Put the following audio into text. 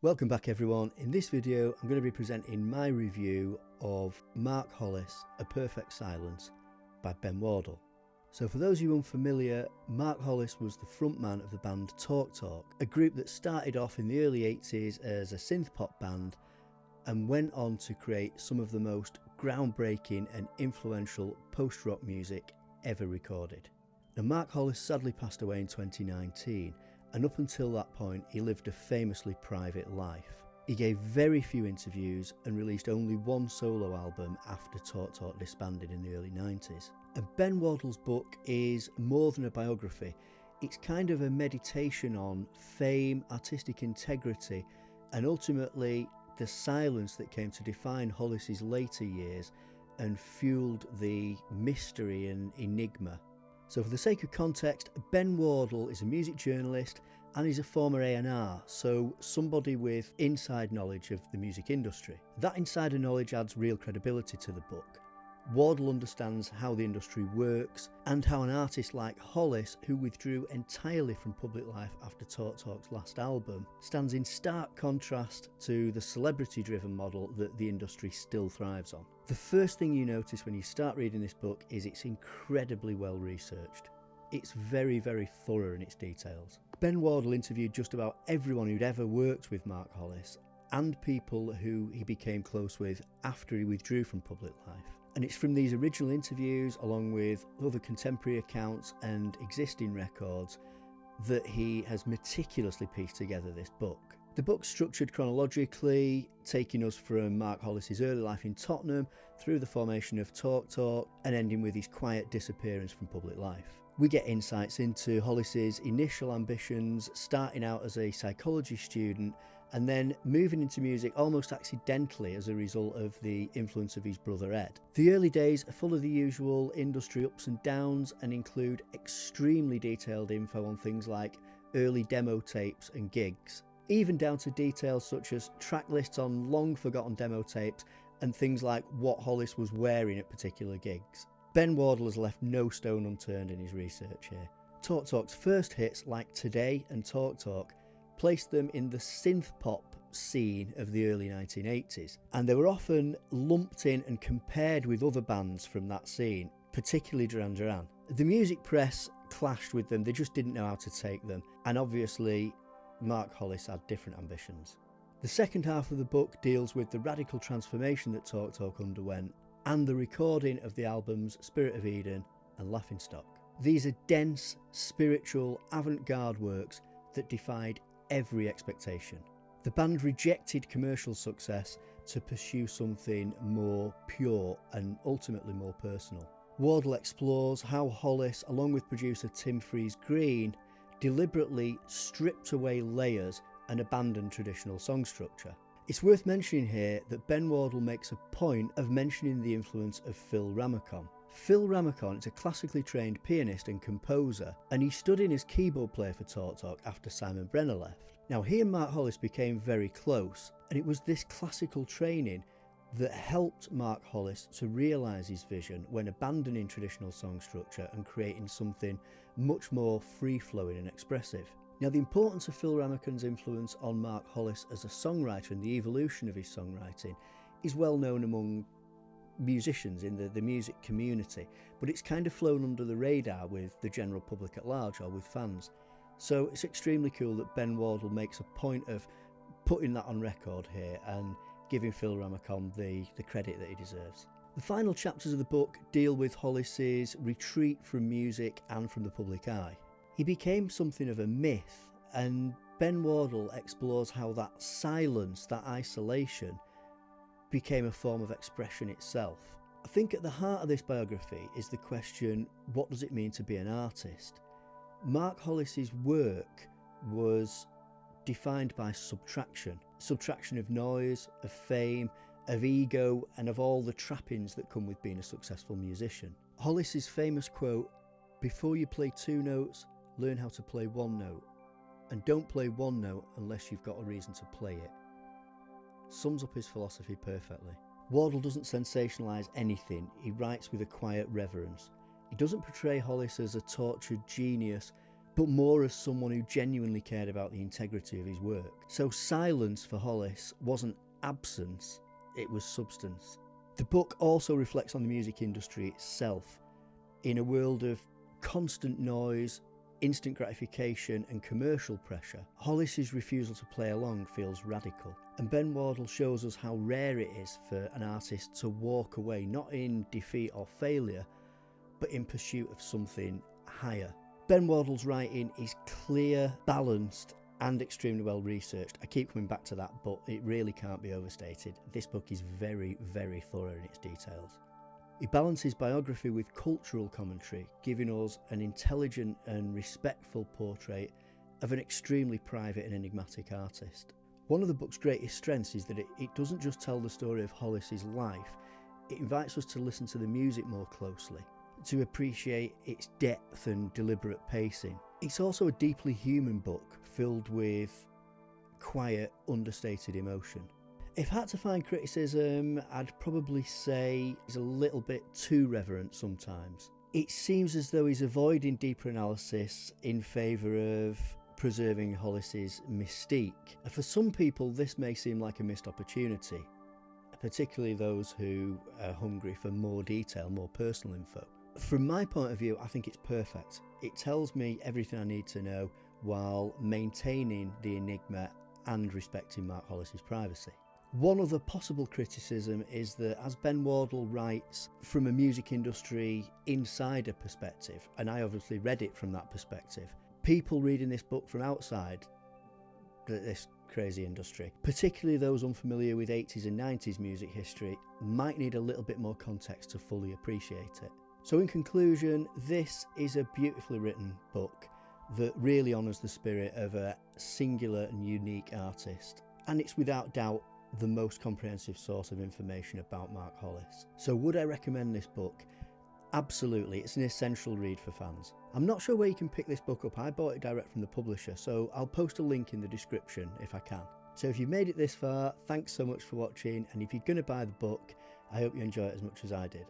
Welcome back everyone. In this video I'm going to be presenting my review of Mark Hollis, A Perfect Silence by Ben Wardle. So for those of you unfamiliar, Mark Hollis was the frontman of the band Talk Talk, a group that started off in the early 80s as a synth pop band and went on to create some of the most groundbreaking and influential post-rock music ever recorded. Now Mark Hollis sadly passed away in 2019, and up until that point he lived a famously private life. He gave very few interviews and released only one solo album after Talk Talk disbanded in the early 90s. And Ben Wardle's book is more than a biography. It's kind of a meditation on fame, artistic integrity, and ultimately the silence that came to define Hollis's later years and fueled the mystery and enigma. So for the sake of context, Ben Wardle is a music journalist and he's a former A&R, so somebody with inside knowledge of the music industry. That insider knowledge adds real credibility to the book. Wardle understands how the industry works and how an artist like Hollis, who withdrew entirely from public life after Talk Talk's last album, stands in stark contrast to the celebrity-driven model that the industry still thrives on. The first thing you notice when you start reading this book is it's incredibly well researched. It's very, very thorough in its details. Ben Wardle interviewed just about everyone who'd ever worked with Mark Hollis and people who he became close with after he withdrew from public life. And it's from these original interviews, along with other contemporary accounts and existing records, that he has meticulously pieced together this book. The book's structured chronologically, taking us from Mark Hollis's early life in Tottenham through the formation of Talk Talk and ending with his quiet disappearance from public life. We get insights into Hollis's initial ambitions, starting out as a psychology student and then moving into music almost accidentally as a result of the influence of his brother Ed. The early days are full of the usual industry ups and downs and include extremely detailed info on things like early demo tapes and gigs, even down to details such as track lists on long forgotten demo tapes and things like what Hollis was wearing at particular gigs. Ben Wardle has left no stone unturned in his research here. Talk Talk's first hits like Today and Talk Talk placed them in the synth pop scene of the early 1980s, and they were often lumped in and compared with other bands from that scene, particularly Duran Duran. The music press clashed with them, they just didn't know how to take them, and obviously Mark Hollis had different ambitions. The second half of the book deals with the radical transformation that Talk Talk underwent and the recording of the albums Spirit of Eden and Laughingstock. These are dense, spiritual, avant-garde works that defied every expectation. The band rejected commercial success to pursue something more pure and ultimately more personal. Wardle explores how Hollis, along with producer Tim Freeze-Green, deliberately stripped away layers and abandoned traditional song structure. It's worth mentioning here that Ben Wardle makes a point of mentioning the influence of Phil Ramacon. Phil Ramacon is a classically trained pianist and composer, and he stood in as keyboard player for Talk Talk after Simon Brenner left. Now he and Mark Hollis became very close, and it was this classical training that helped Mark Hollis to realise his vision when abandoning traditional song structure and creating something much more free-flowing and expressive. Now the importance of Phil Ramacon's influence on Mark Hollis as a songwriter and the evolution of his songwriting is well known among musicians in the music community, but it's kind of flown under the radar with the general public at large or with fans. So it's extremely cool that Ben Wardle makes a point of putting that on record here and giving Phil Ramacon the credit that he deserves. The final chapters of the book deal with Hollis's retreat from music and from the public eye. He became something of a myth, and Ben Wardle explores how that silence, that isolation, became a form of expression itself. I think at the heart of this biography is the question, what does it mean to be an artist? Mark Hollis's work was defined by subtraction of noise, of fame, of ego, and of all the trappings that come with being a successful musician. Hollis's famous quote, "Before you play two notes, learn how to play one note, and don't play one note unless you've got a reason to play it," sums up his philosophy perfectly. Wardle doesn't sensationalise anything, he writes with a quiet reverence. He doesn't portray Hollis as a tortured genius, but more as someone who genuinely cared about the integrity of his work. So silence for Hollis wasn't absence, it was substance. The book also reflects on the music industry itself. In a world of constant noise, instant gratification and commercial pressure, Hollis's refusal to play along feels radical. And Ben Wardle shows us how rare it is for an artist to walk away, not in defeat or failure, but in pursuit of something higher. Ben Wardle's writing is clear, balanced and extremely well researched. I keep coming back to that, but it really can't be overstated. This book is very, very thorough in its details. He balances biography with cultural commentary, giving us an intelligent and respectful portrait of an extremely private and enigmatic artist. One of the book's greatest strengths is that it doesn't just tell the story of Hollis's life, it invites us to listen to the music more closely, to appreciate its depth and deliberate pacing. It's also a deeply human book filled with quiet, understated emotion. If I had to find criticism, I'd probably say he's a little bit too reverent sometimes. It seems as though he's avoiding deeper analysis in favour of preserving Hollis's mystique. And for some people, this may seem like a missed opportunity, particularly those who are hungry for more detail, more personal info. From my point of view, I think it's perfect. It tells me everything I need to know while maintaining the enigma and respecting Mark Hollis's privacy. One other possible criticism is that, as Ben Wardle writes from a music industry insider perspective, and I obviously read it from that perspective, people reading this book from outside this crazy industry, particularly those unfamiliar with 80s and 90s music history, might need a little bit more context to fully appreciate it. So in conclusion, this is a beautifully written book that really honours the spirit of a singular and unique artist, and it's without doubt the most comprehensive source of information about Mark Hollis. So would I recommend this book? Absolutely, it's an essential read for fans. I'm not sure where you can pick this book up. I bought it direct from the publisher, so I'll post a link in the description if I can. So if you've made it this far, thanks so much for watching, and if you're going to buy the book, I hope you enjoy it as much as I did.